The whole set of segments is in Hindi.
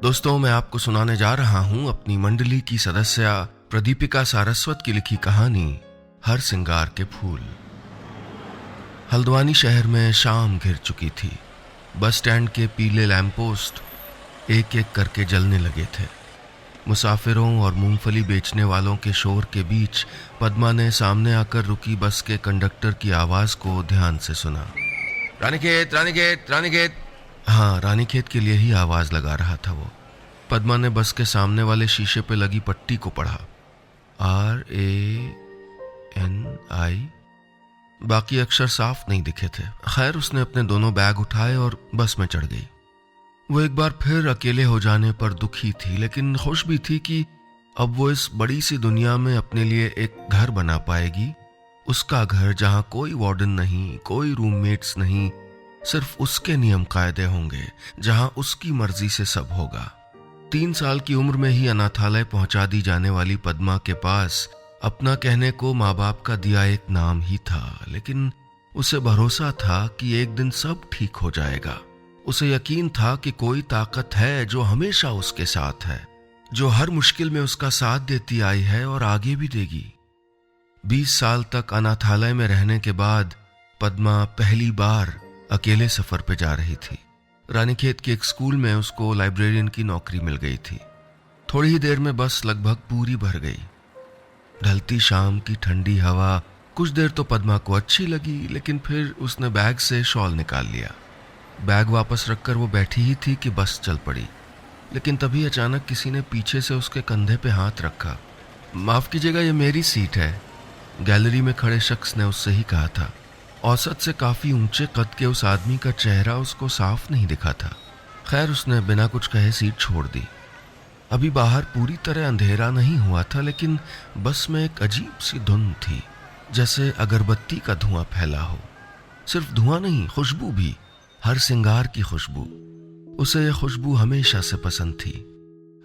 दोस्तों, मैं आपको सुनाने जा रहा हूं अपनी मंडली की सदस्य प्रदीपिका सारस्वत की लिखी कहानी हर सिंगार के फूल। हल्द्वानी शहर में शाम घिर चुकी थी। बस स्टैंड के पीले लैंपपोस्ट एक एक करके जलने लगे थे। मुसाफिरों और मूंगफली बेचने वालों के शोर के बीच पद्मा ने सामने आकर रुकी बस के कंडक्टर की आवाज को ध्यान से सुना। रानीखेत, रानीखेत, रानीखेत। हाँ, रानीखेत के लिए ही आवाज लगा रहा था वो। पद्मा ने बस के सामने वाले शीशे पे लगी पट्टी को पढ़ा। RANI। बाकी अक्षर साफ नहीं दिखे थे। खैर, उसने अपने दोनों बैग उठाए और बस में चढ़ गई। वो एक बार फिर अकेले हो जाने पर दुखी थी, लेकिन खुश भी थी कि अब वो इस बड़ी सी दुनिया में अपने लिए एक घर बना पाएगी। उसका घर, जहां कोई वार्डन नहीं, कोई रूममेट्स नहीं, सिर्फ उसके नियम कायदे होंगे, जहां उसकी मर्जी से सब होगा। 3 साल की उम्र में ही अनाथालय पहुंचा दी जाने वाली पद्मा के पास अपना कहने को माँ बाप का दिया एक नाम ही था, लेकिन उसे भरोसा था कि एक दिन सब ठीक हो जाएगा। उसे यकीन था कि कोई ताकत है जो हमेशा उसके साथ है, जो हर मुश्किल में उसका साथ देती आई है और आगे भी देगी। 20 साल तक अनाथालय में रहने के बाद पद्मा पहली बार अकेले सफर पे जा रही थी। रानीखेत के एक स्कूल में उसको लाइब्रेरियन की नौकरी मिल गई थी। थोड़ी ही देर में बस लगभग पूरी भर गई। ढलती शाम की ठंडी हवा कुछ देर तो पद्मा को अच्छी लगी, लेकिन फिर उसने बैग से शॉल निकाल लिया। बैग वापस रखकर वो बैठी ही थी कि बस चल पड़ी, लेकिन तभी अचानक किसी ने पीछे से उसके कंधे पे हाथ रखा। माफ कीजिएगा, ये मेरी सीट है, गैलरी में खड़े शख्स ने उससे ही कहा था। औसत से काफी ऊंचे कद के उस आदमी का चेहरा उसको साफ नहीं दिखा था। खैर, उसने बिना कुछ कहे सीट छोड़ दी। अभी बाहर पूरी तरह अंधेरा नहीं हुआ था, लेकिन बस में एक अजीब सी धुंध थी, जैसे अगरबत्ती का धुआं फैला हो। सिर्फ धुआं नहीं, खुशबू भी, हर सिंगार की खुशबू। उसे यह खुशबू हमेशा से पसंद थी।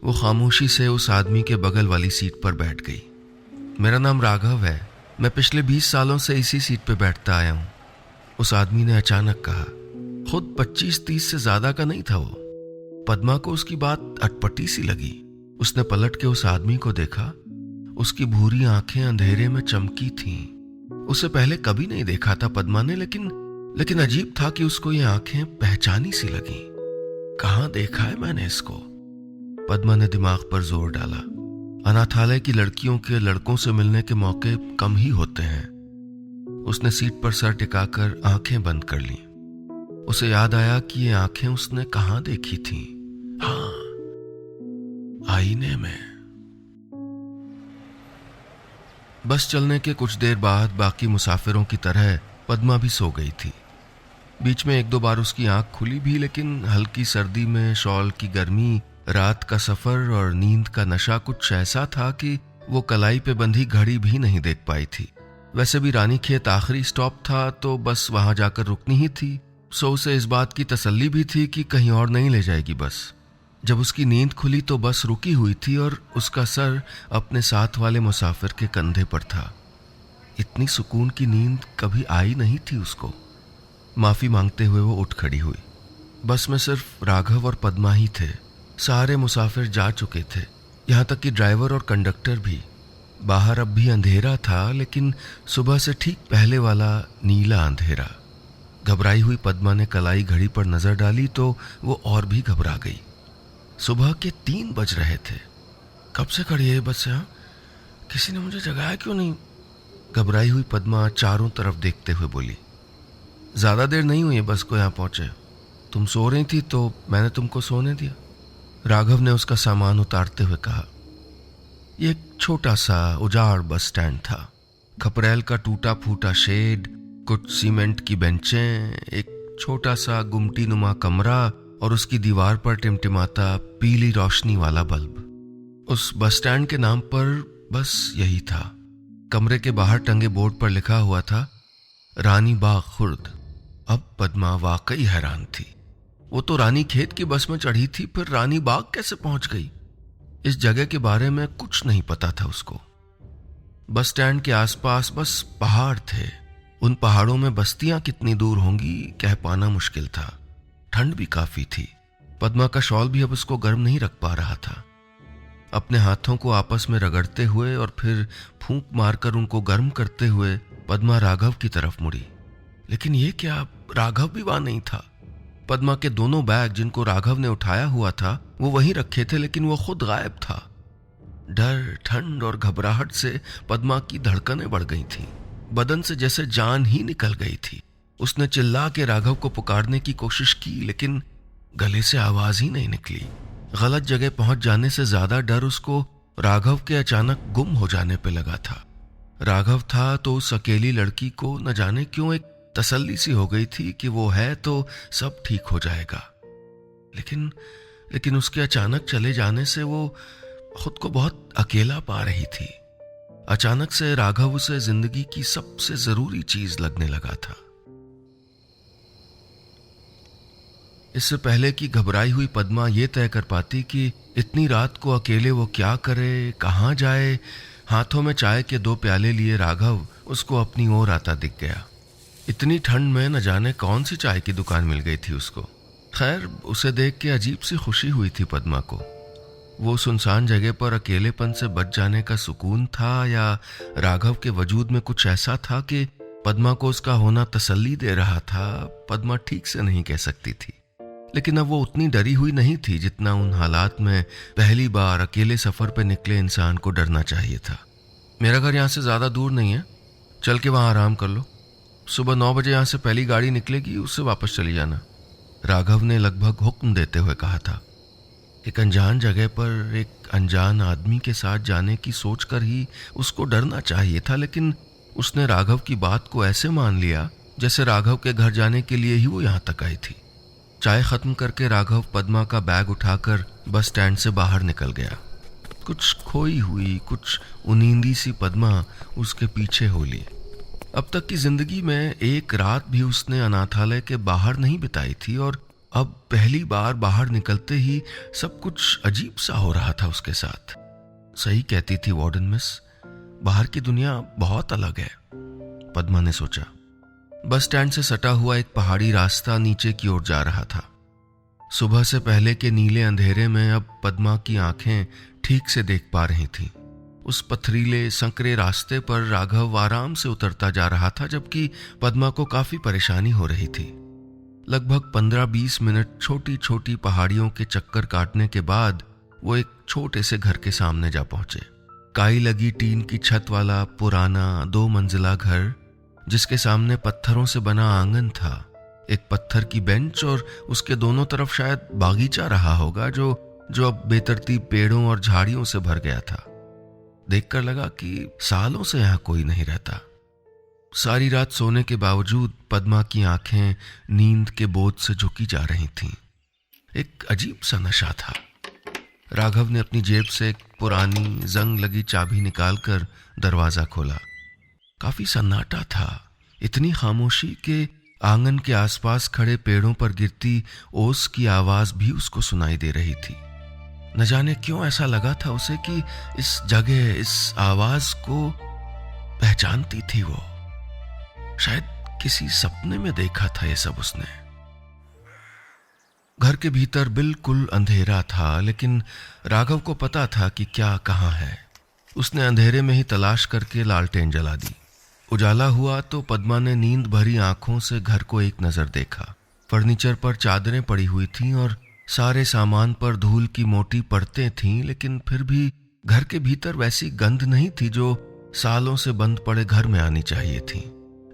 वो खामोशी से उस आदमी के बगल वाली सीट पर बैठ गई। मेरा नाम राघव है, मैं पिछले 20 सालों से इसी सीट पे बैठता आया हूं, उस आदमी ने अचानक कहा। खुद 25-30 से ज्यादा का नहीं था वो। पद्मा को उसकी बात अटपटी सी लगी। उसने पलट के उस आदमी को देखा। उसकी भूरी आंखें अंधेरे में चमकी थीं। उसे पहले कभी नहीं देखा था पद्मा ने, लेकिन अजीब था कि उसको ये आंखें पहचानी सी लगी। कहां देखा है मैंने इसको? पद्मा ने दिमाग पर जोर डाला। अनाथालय की लड़कियों के लड़कों से मिलने के मौके कम ही होते हैं। उसने सीट पर सर टिकाकर आंखें बंद कर लीं। उसे याद आया कि ये आंखें उसने कहां देखी थीं। हाँ, आईने में। बस चलने के कुछ देर बाद बाकी मुसाफिरों की तरह पद्मा भी सो गई थी। बीच में 1-2 बार उसकी आंख खुली भी, लेकिन हल्की सर्दी में शॉल की गर्मी, रात का सफर और नींद का नशा कुछ ऐसा था कि वो कलाई पे बंधी घड़ी भी नहीं देख पाई थी। वैसे भी रानीखेत आखिरी स्टॉप था, तो बस वहां जाकर रुकनी ही थी। सो उसे इस बात की तसल्ली भी थी कि कहीं और नहीं ले जाएगी बस। जब उसकी नींद खुली तो बस रुकी हुई थी और उसका सर अपने साथ वाले मुसाफिर के कंधे पर था। इतनी सुकून की नींद कभी आई नहीं थी उसको। माफी मांगते हुए वो उठ खड़ी हुई। बस में सिर्फ राघव और पद्मा ही थे। सारे मुसाफिर जा चुके थे, यहां तक कि ड्राइवर और कंडक्टर भी। बाहर अब भी अंधेरा था, लेकिन सुबह से ठीक पहले वाला नीला अंधेरा। घबराई हुई पद्मा ने कलाई घड़ी पर नजर डाली तो वो और भी घबरा गई। सुबह के 3 बज रहे थे। कब से खड़ी है बस यहाँ? किसी ने मुझे जगाया क्यों नहीं? घबराई हुई पद्मा चारों तरफ देखते हुए बोली। ज्यादा देर नहीं हुई बस को यहाँ पहुंचे। तुम सो रही थी तो मैंने तुमको सोने दिया, राघव ने उसका सामान उतारते हुए कहा। ये एक छोटा सा उजाड़ बस स्टैंड था। खपरेल का टूटा फूटा शेड, कुछ सीमेंट की बेंचें, एक छोटा सा गुमटी नुमा कमरा और उसकी दीवार पर टिमटिमाता पीली रोशनी वाला बल्ब। उस बस स्टैंड के नाम पर बस यही था। कमरे के बाहर टंगे बोर्ड पर लिखा हुआ था, रानी बाग खुर्द। अब पद्मा वाकई हैरान थी। वो तो रानीखेत की बस में चढ़ी थी, फिर रानी बाग कैसे पहुंच गई? इस जगह के बारे में कुछ नहीं पता था उसको। बस स्टैंड के आसपास बस पहाड़ थे। उन पहाड़ों में बस्तियां कितनी दूर होंगी कह पाना मुश्किल था। ठंड भी काफी थी। पद्मा का शॉल भी अब उसको गर्म नहीं रख पा रहा था। अपने हाथों को आपस में रगड़ते हुए और फिर फूंक मारकर उनको गर्म करते हुए पद्मा राघव की तरफ मुड़ी। लेकिन ये क्या, राघव भी वहां नहीं था। पद्मा के दोनों बैग जिनको राघव ने उठाया हुआ था वो वहीं रखे थे, लेकिन वो खुद गायब था। डर, ठंड और घबराहट से पद्मा की धड़कनें बढ़ गई थीं। बदन से जैसे जान ही निकल गई थी। उसने चिल्ला के राघव को पुकारने की कोशिश की, लेकिन गले से आवाज ही नहीं निकली। गलत जगह पहुंच जाने से ज्यादा डर उसको राघव के अचानक गुम हो जाने पे लगा था। राघव था तो उस अकेली लड़की को न जाने क्यों एक तसल्ली सी हो गई थी कि वो है तो सब ठीक हो जाएगा। लेकिन उसके अचानक चले जाने से वो खुद को बहुत अकेला पा रही थी। अचानक से राघव उसे जिंदगी की सबसे जरूरी चीज लगने लगा था। इससे पहले कि घबराई हुई पद्मा ये तय कर पाती कि इतनी रात को अकेले वो क्या करे, कहाँ जाए, हाथों में चाय के 2 प्याले लिए राघव उसको अपनी ओर आता दिख गया। इतनी ठंड में न जाने कौन सी चाय की दुकान मिल गई थी उसको। खैर, उसे देख के अजीब सी खुशी हुई थी पद्मा को। वो सुनसान जगह पर अकेलेपन से बच जाने का सुकून था या राघव के वजूद में कुछ ऐसा था कि पद्मा को उसका होना तसल्ली दे रहा था, पद्मा ठीक से नहीं कह सकती थी। लेकिन अब वो उतनी डरी हुई नहीं थी जितना उन हालात में पहली बार अकेले सफर पे निकले इंसान को डरना चाहिए था। मेरा घर यहाँ से ज्यादा दूर नहीं है, चल के वहां आराम कर लो। सुबह 9 बजे यहाँ से पहली गाड़ी निकलेगी, उससे वापस चली जाना, राघव ने लगभग हुक्म देते हुए कहा था। एक अनजान जगह पर एक अनजान आदमी के साथ जाने की सोचकर ही उसको डरना चाहिए था, लेकिन उसने राघव की बात को ऐसे मान लिया जैसे राघव के घर जाने के लिए ही वो यहाँ तक आई थी। चाय खत्म करके राघव पद्मा का बैग उठाकर बस स्टैंड से बाहर निकल गया। कुछ खोई हुई, कुछ उनींदी सी पद्मा उसके पीछे हो ली। अब तक की जिंदगी में एक रात भी उसने अनाथालय के बाहर नहीं बिताई थी और अब पहली बार बाहर निकलते ही सब कुछ अजीब सा हो रहा था उसके साथ। सही कहती थी वार्डन मिस, बाहर की दुनिया बहुत अलग है, पद्मा ने सोचा। बस स्टैंड से सटा हुआ एक पहाड़ी रास्ता नीचे की ओर जा रहा था। सुबह से पहले के नीले अंधेरे में अब पद्मा की आंखें ठीक से देख पा रही थीं। उस पथरीले संकरे रास्ते पर राघव आराम से उतरता जा रहा था, जबकि पद्मा को काफी परेशानी हो रही थी। लगभग 15-20 मिनट छोटी छोटी पहाड़ियों के चक्कर काटने के बाद वो एक छोटे से घर के सामने जा पहुंचे। काई लगी टीन की छत वाला पुराना 2 मंजिला घर, जिसके सामने पत्थरों से बना आंगन था, एक पत्थर की बेंच और उसके दोनों तरफ शायद बागीचा रहा होगा जो अब बेतरतीब पेड़ों और झाड़ियों से भर गया था। देखकर लगा कि सालों से यहां कोई नहीं रहता। सारी रात सोने के बावजूद पद्मा की आंखें नींद के बोझ से झुकी जा रही थीं। एक अजीब सा नशा था। राघव ने अपनी जेब से एक पुरानी जंग लगी चाबी निकालकर दरवाजा खोला। काफी सन्नाटा था, इतनी खामोशी के आंगन के आसपास खड़े पेड़ों पर गिरती ओस की आवाज भी उसको सुनाई दे रही थी। न जाने क्यों ऐसा लगा था उसे कि इस जगह, इस आवाज को पहचानती थी वो। शायद किसी सपने में देखा था ये सब उसने। घर के भीतर बिल्कुल अंधेरा था, लेकिन राघव को पता था कि क्या कहाँ है। उसने अंधेरे में ही तलाश करके लालटेन जला दी। उजाला हुआ तो पद्मा ने नींद भरी आंखों से घर को एक नजर देखा। फर्नीचर पर चादरें पड़ी हुई थीं और सारे सामान पर धूल की मोटी परतें थीं, लेकिन फिर भी घर के भीतर वैसी गंध नहीं थी जो सालों से बंद पड़े घर में आनी चाहिए थी।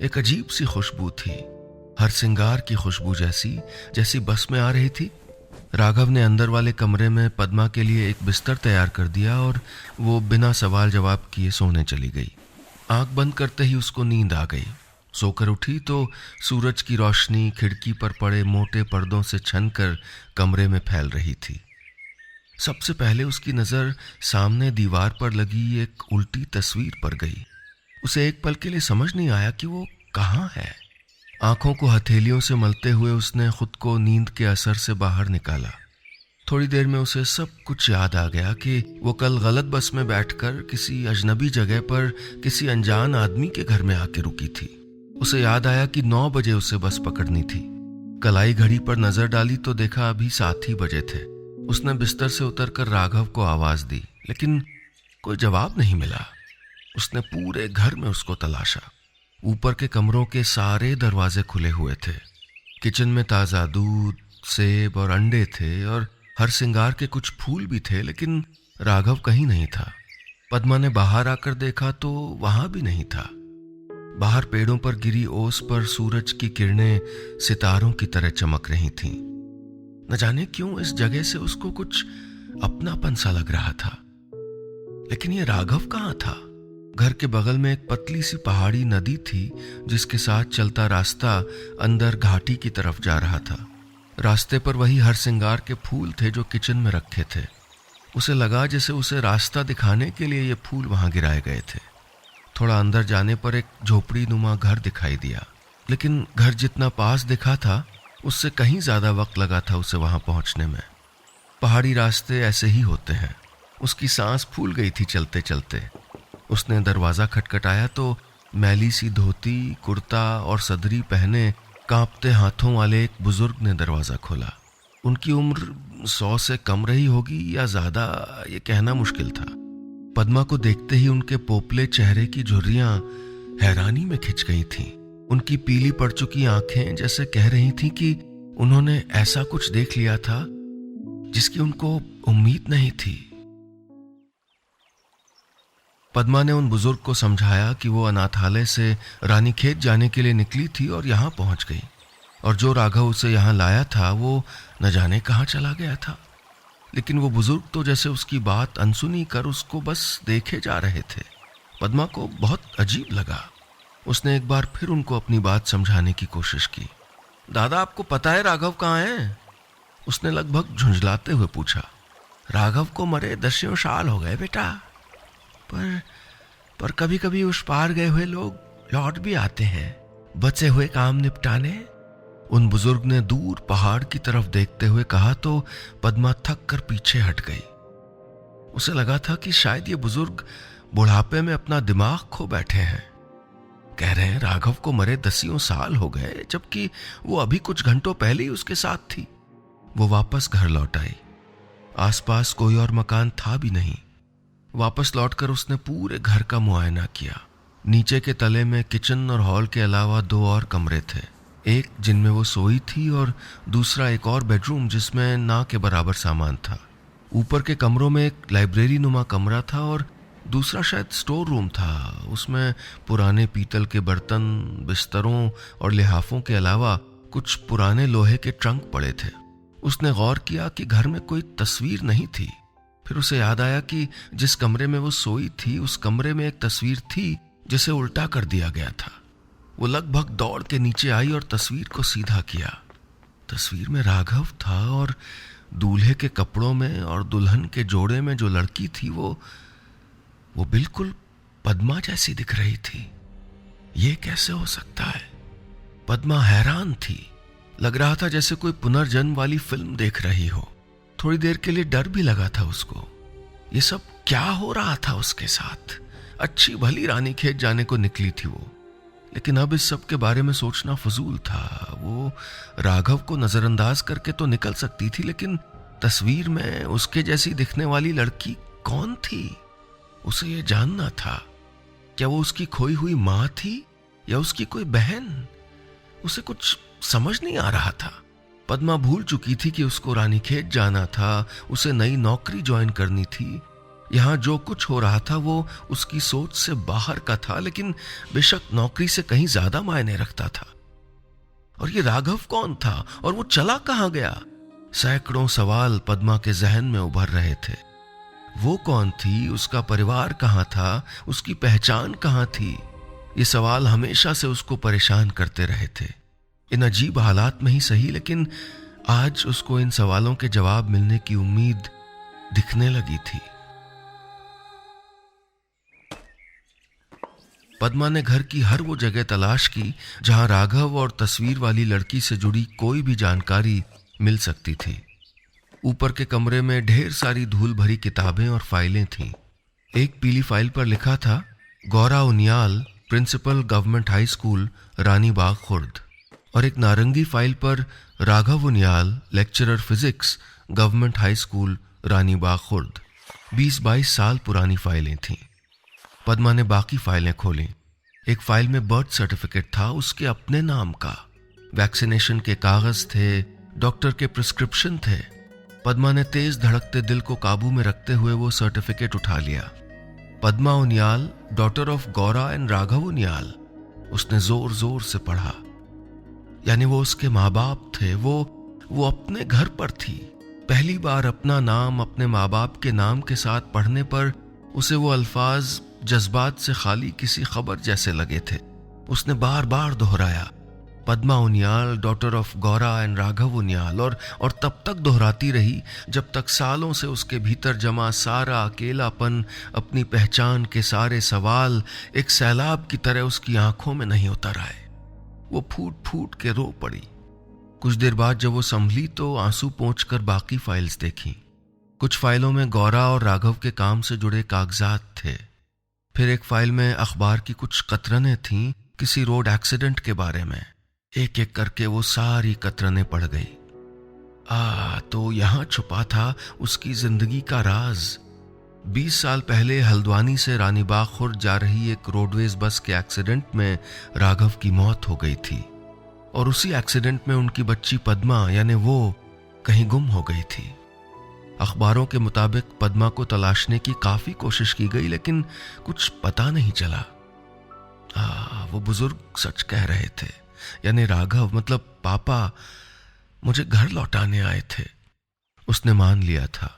एक अजीब सी खुशबू थी, हर सिंगार की खुशबू जैसी बस में आ रही थी। राघव ने अंदर वाले कमरे में पद्मा के लिए एक बिस्तर तैयार कर दिया और वो बिना सवाल जवाब किए सोने चली गई। आंख बंद करते ही उसको नींद आ गई। सोकर उठी तो सूरज की रोशनी खिड़की पर पड़े मोटे पर्दों से छनकर कमरे में फैल रही थी। सबसे पहले उसकी नजर सामने दीवार पर लगी एक उल्टी तस्वीर पर गई। उसे एक पल के लिए समझ नहीं आया कि वो कहाँ है। आंखों को हथेलियों से मलते हुए उसने खुद को नींद के असर से बाहर निकाला। थोड़ी देर में उसे सब कुछ याद आ गया कि वो कल गलत बस में बैठकर किसी अजनबी जगह पर किसी अनजान आदमी के घर में आके रुकी थी। उसे याद आया कि 9 बजे उसे बस पकड़नी थी। कलाई घड़ी पर नजर डाली तो देखा अभी 7 ही बजे थे। उसने बिस्तर से उतरकर राघव को आवाज दी, लेकिन कोई जवाब नहीं मिला। उसने पूरे घर में उसको तलाशा। ऊपर के कमरों के सारे दरवाजे खुले हुए थे। किचन में ताजा दूध, सेब और अंडे थे और हर श्रृंगार के कुछ फूल भी थे, लेकिन राघव कहीं नहीं था। पद्मा ने बाहर आकर देखा तो वहां भी नहीं था। बाहर पेड़ों पर गिरी ओस पर सूरज की किरणें सितारों की तरह चमक रही थीं। न जाने क्यों इस जगह से उसको कुछ अपनापन सा लग रहा था। लेकिन ये राघव कहाँ था? घर के बगल में एक पतली सी पहाड़ी नदी थी, जिसके साथ चलता रास्ता अंदर घाटी की तरफ जा रहा था। रास्ते पर वही हर श्रृंगार के फूल थे जो किचन में रखे थे। उसे लगा जैसे उसे रास्ता दिखाने के लिए ये फूल वहां गिराए गए थे। थोड़ा अंदर जाने पर एक झोपड़ी नुमा घर दिखाई दिया, लेकिन घर जितना पास दिखा था उससे कहीं ज्यादा वक्त लगा था उसे वहां पहुंचने में। पहाड़ी रास्ते ऐसे ही होते हैं। उसकी सांस फूल गई थी चलते चलते। उसने दरवाजा खटखटाया तो मैली सी धोती, कुर्ता और सदरी पहने कांपते हाथों वाले एक बुजुर्ग ने दरवाजा खोला। उनकी उम्र 100 से कम रही होगी या ज्यादा, ये कहना मुश्किल था। पद्मा को देखते ही उनके पोपले चेहरे की झुर्रियां हैरानी में खिंच गई थीं। उनकी पीली पड़ चुकी आंखें जैसे कह रही थीं कि उन्होंने ऐसा कुछ देख लिया था जिसकी उनको उम्मीद नहीं थी। पद्मा ने उन बुजुर्ग को समझाया कि वो अनाथालय से रानीखेत जाने के लिए निकली थी और यहाँ पहुंच गई, और जो राघव उसे यहाँ लाया था वो न जाने कहाँ चला गया था। लेकिन वो बुजुर्ग तो जैसे उसकी बात अनसुनी कर उसको बस देखे जा रहे थे। पद्मा को बहुत अजीब लगा। उसने एक बार फिर उनको अपनी बात समझाने की कोशिश की। दादा, आपको पता है राघव कहाँ है? उसने लगभग झुंझलाते हुए पूछा। राघव को मरे 10 साल हो गए बेटा, पर कभी कभी उस पार गए हुए लोग लौट भी आते हैं बचे हुए काम निपटाने। उन बुजुर्ग ने दूर पहाड़ की तरफ देखते हुए कहा तो पद्मा थक कर पीछे हट गई। उसे लगा था कि शायद ये बुजुर्ग बुढ़ापे में अपना दिमाग खो बैठे हैं। कह रहे हैं राघव को मरे 10 साल हो गए, जबकि वो अभी कुछ घंटों पहले ही उसके साथ थी। वो वापस घर लौट आई। आसपास कोई और मकान था भी नहीं। वापस लौटकर उसने पूरे घर का मुआयना किया। नीचे के तले में किचन और हॉल के अलावा 2 और कमरे थे, एक जिनमें वो सोई थी और दूसरा एक और बेडरूम जिसमें ना के बराबर सामान था। ऊपर के कमरों में एक लाइब्रेरी नुमा कमरा था और दूसरा शायद स्टोर रूम था। उसमें पुराने पीतल के बर्तन, बिस्तरों और लिहाफों के अलावा कुछ पुराने लोहे के ट्रंक पड़े थे। उसने गौर किया कि घर में कोई तस्वीर नहीं थी। फिर उसे याद आया कि जिस कमरे में वो सोई थी उस कमरे में एक तस्वीर थी जिसे उल्टा कर दिया गया था। वो लगभग दौड़ के नीचे आई और तस्वीर को सीधा किया। तस्वीर में राघव था और दूल्हे के कपड़ों में और दुल्हन के जोड़े में जो लड़की थी वो बिल्कुल पद्मा जैसी दिख रही थी। ये कैसे हो सकता है? पद्मा हैरान थी। लग रहा था जैसे कोई पुनर्जन्म वाली फिल्म देख रही हो। थोड़ी देर के लिए डर भी लगा था उसको। ये सब क्या हो रहा था उसके साथ? अच्छी भली रानीखेत जाने को निकली थी वो, लेकिन अब इस सब के बारे में सोचना फजूल था। वो राघव को नजरअंदाज करके तो निकल सकती थी, लेकिन तस्वीर में उसके जैसी दिखने वाली लड़की कौन थी? उसे ये जानना था। क्या वो उसकी खोई हुई माँ थी या उसकी कोई बहन? उसे कुछ समझ नहीं आ रहा था। पद्मा भूल चुकी थी कि उसको रानीखेत जाना था, उसे नई नौकरी ज्वाइन करनी थी। यहाँ जो कुछ हो रहा था वो उसकी सोच से बाहर का था, लेकिन बेशक नौकरी से कहीं ज्यादा मायने रखता था। और ये राघव कौन था और वो चला कहाँ गया? सैकड़ों सवाल पद्मा के जहन में उभर रहे थे। वो कौन थी? उसका परिवार कहाँ था? उसकी पहचान कहाँ थी? ये सवाल हमेशा से उसको परेशान करते रहे थे। इन अजीब हालात में ही सही, लेकिन आज उसको इन सवालों के जवाब मिलने की उम्मीद दिखने लगी थी। पद्मा ने घर की हर वो जगह तलाश की जहां राघव और तस्वीर वाली लड़की से जुड़ी कोई भी जानकारी मिल सकती थी। ऊपर के कमरे में ढेर सारी धूल भरी किताबें और फाइलें थीं। एक पीली फाइल पर लिखा था Gaura Uniyal, principal government high school, Rani Bagh Khurd. और एक नारंगी फाइल पर Raghav Uniyal, lecturer physics, government high school, Rani Bagh Khurd. 20-22 साल पुरानी फाइलें थीं। पद्मा ने बाकी फाइलें खोलीं। एक फाइल में बर्थ सर्टिफिकेट था उसके अपने नाम का, वैक्सीनेशन के कागज थे, डॉक्टर के प्रिस्क्रिप्शन थे। पद्मा ने तेज धड़कते दिल को काबू में रखते हुए वो सर्टिफिकेट उठा लिया। Padma Uniyal, daughter of Gaura and Raghav Uniyal. उसने जोर जोर से पढ़ा। यानी वो उसके माँ बाप थे, वो अपने घर पर थी। पहली बार अपना नाम अपने माँ बाप के नाम के साथ पढ़ने पर उसे वो अल्फाज जज्बात से खाली किसी खबर जैसे लगे थे। उसने बार बार दोहराया, Padma Uniyal, daughter of Gaura and Raghav Uniyal, और तब तक दोहराती रही जब तक सालों से उसके भीतर जमा सारा अकेलापन, अपनी पहचान के सारे सवाल एक सैलाब की तरह उसकी आंखों में नहीं उतर आए। वो फूट फूट के रो पड़ी। कुछ देर बाद जब वो संभली तो आंसू पोंछकर बाकी फाइल्स देखी। कुछ फाइलों में गौरा और राघव के काम से जुड़े कागजात थे। फिर एक फाइल में अखबार की कुछ कतरनें थीं किसी रोड एक्सीडेंट के बारे में। एक एक करके वो सारी कतरनें पढ़ गई। तो यहां छुपा था उसकी जिंदगी का राज। 20 साल पहले हल्द्वानी से रानी बाग खुर्द जा रही एक रोडवेज बस के एक्सीडेंट में राघव की मौत हो गई थी, और उसी एक्सीडेंट में उनकी बच्ची पद्मा यानी वो कहीं गुम हो गई थी। अखबारों के मुताबिक पद्मा को तलाशने की काफी कोशिश की गई, लेकिन कुछ पता नहीं चला। वो बुजुर्ग सच कह रहे थे, यानी राघव मतलब पापा मुझे घर लौटाने आए थे। उसने मान लिया था।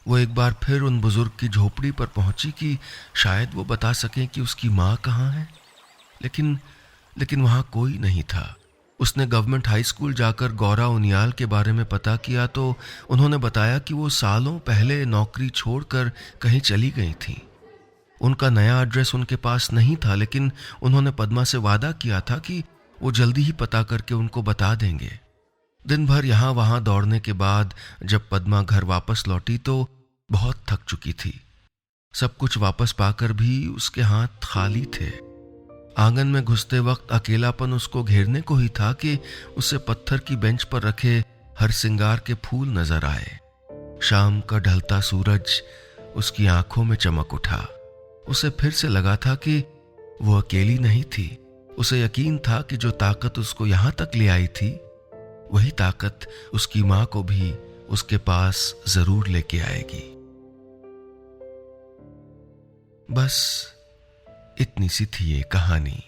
वो एक बार फिर उन बुजुर्ग की झोपड़ी पर पहुंची कि शायद वो बता सकें कि उसकी माँ कहाँ है, लेकिन वहां कोई नहीं था। उसने गवर्नमेंट हाई स्कूल जाकर गौरा उनियाल के बारे में पता किया तो उन्होंने बताया कि वो सालों पहले नौकरी छोड़कर कहीं चली गई थी। उनका नया एड्रेस उनके पास नहीं था, लेकिन उन्होंने पद्मा से वादा किया था कि वो जल्दी ही पता करके उनको बता देंगे। दिन भर यहां वहां दौड़ने के बाद जब पद्मा घर वापस लौटी तो बहुत थक चुकी थी। सब कुछ वापस पाकर भी उसके हाथ खाली थे। आंगन में घुसते वक्त अकेलापन उसको घेरने को ही था कि उसे पत्थर की बेंच पर रखे हर सिंगार के फूल नजर आए। शाम का ढलता सूरज उसकी आंखों में चमक उठा। उसे फिर से लगा था कि वो अकेली नहीं थी। उसे यकीन था कि जो ताकत उसको यहां तक ले आई थी वही ताकत उसकी मां को भी उसके पास जरूर लेके आएगी। बस इतनी सी थी ये कहानी।